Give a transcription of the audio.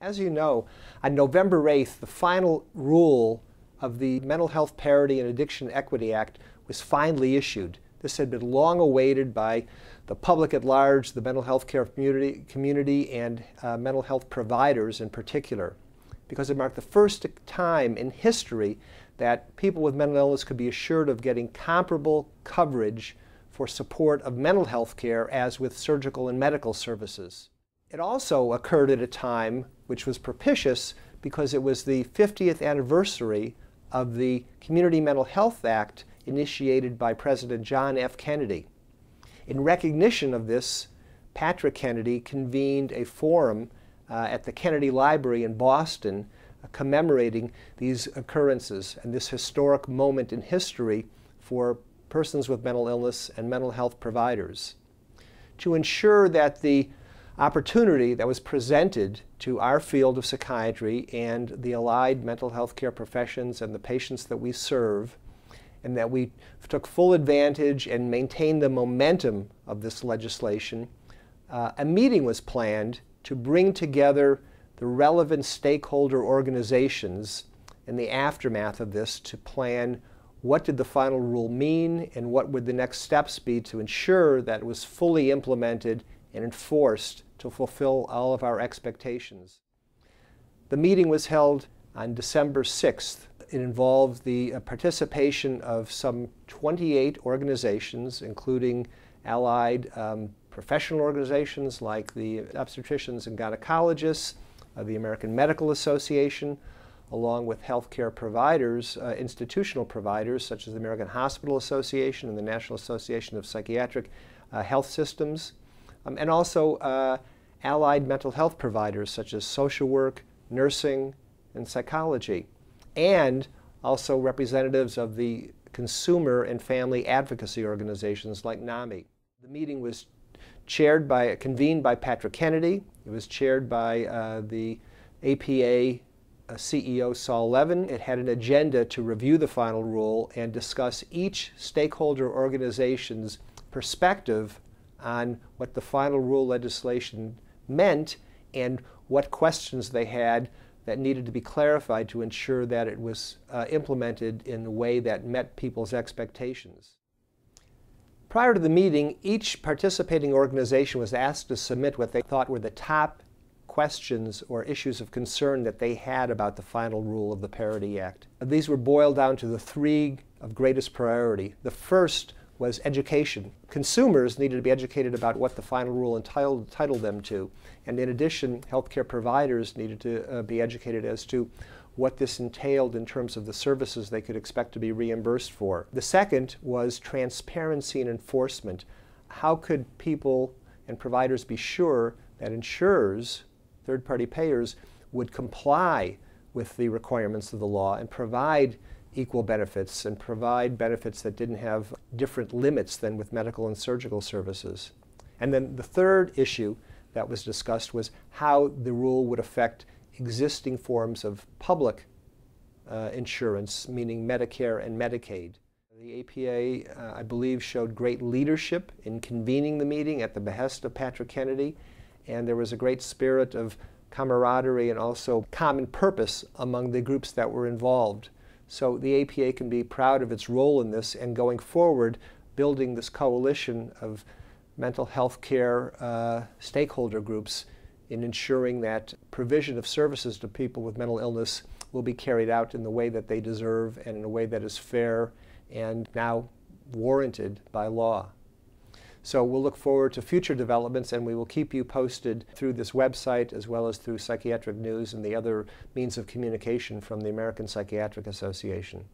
As you know, on November 8th, the final rule of the Mental Health Parity and Addiction Equity Act was finally issued. This had been long awaited by the public at large, the mental health care community, and mental health providers in particular, because it marked the first time in history that people with mental illness could be assured of getting comparable coverage for support of mental health care as with surgical and medical services. It also occurred at a time which was propitious because it was the 50th anniversary of the Community Mental Health Act initiated by President John F. Kennedy. In recognition of this, Patrick Kennedy convened a forum at the Kennedy Library in Boston commemorating these occurrences and this historic moment in history for persons with mental illness and mental health providers. To ensure that the opportunity that was presented to our field of psychiatry and the allied mental health care professions and the patients that we serve, and that we took full advantage and maintained the momentum of this legislation, a meeting was planned to bring together the relevant stakeholder organizations in the aftermath of this to plan what did the final rule mean and what would the next steps be to ensure that it was fully implemented and enforced to fulfill all of our expectations. The meeting was held on December 6th. It involved the participation of some 28 organizations, including allied professional organizations like the obstetricians and gynecologists, the American Medical Association, along with healthcare providers, institutional providers such as the American Hospital Association and the National Association of Psychiatric Health Systems, and also allied mental health providers such as social work, nursing, and psychology, and also representatives of the consumer and family advocacy organizations like NAMI. The meeting was convened by Patrick Kennedy. It was chaired by the APA CEO Saul Levin. It had an agenda to review the final rule and discuss each stakeholder organization's perspective on what the final rule legislation meant and what questions they had that needed to be clarified to ensure that it was implemented in a way that met people's expectations. Prior to the meeting, each participating organization was asked to submit what they thought were the top questions or issues of concern that they had about the final rule of the Parity Act. These were boiled down to the three of greatest priority. The first was education. Consumers needed to be educated about what the final rule entitled them to. And in addition, healthcare providers needed to be educated as to what this entailed in terms of the services they could expect to be reimbursed for. The second was transparency and enforcement. How could people and providers be sure that insurers, third-party payers, would comply with the requirements of the law and provide equal benefits and provide benefits that didn't have different limits than with medical and surgical services. And then the third issue that was discussed was how the rule would affect existing forms of public insurance, meaning Medicare and Medicaid. The APA, I believe, showed great leadership in convening the meeting at the behest of Patrick Kennedy, and there was a great spirit of camaraderie and also common purpose among the groups that were involved. So the APA can be proud of its role in this, and going forward, building this coalition of mental health care stakeholder groups in ensuring that provision of services to people with mental illness will be carried out in the way that they deserve and in a way that is fair and now warranted by law. So we'll look forward to future developments, and we will keep you posted through this website as well as through Psychiatric News and the other means of communication from the American Psychiatric Association.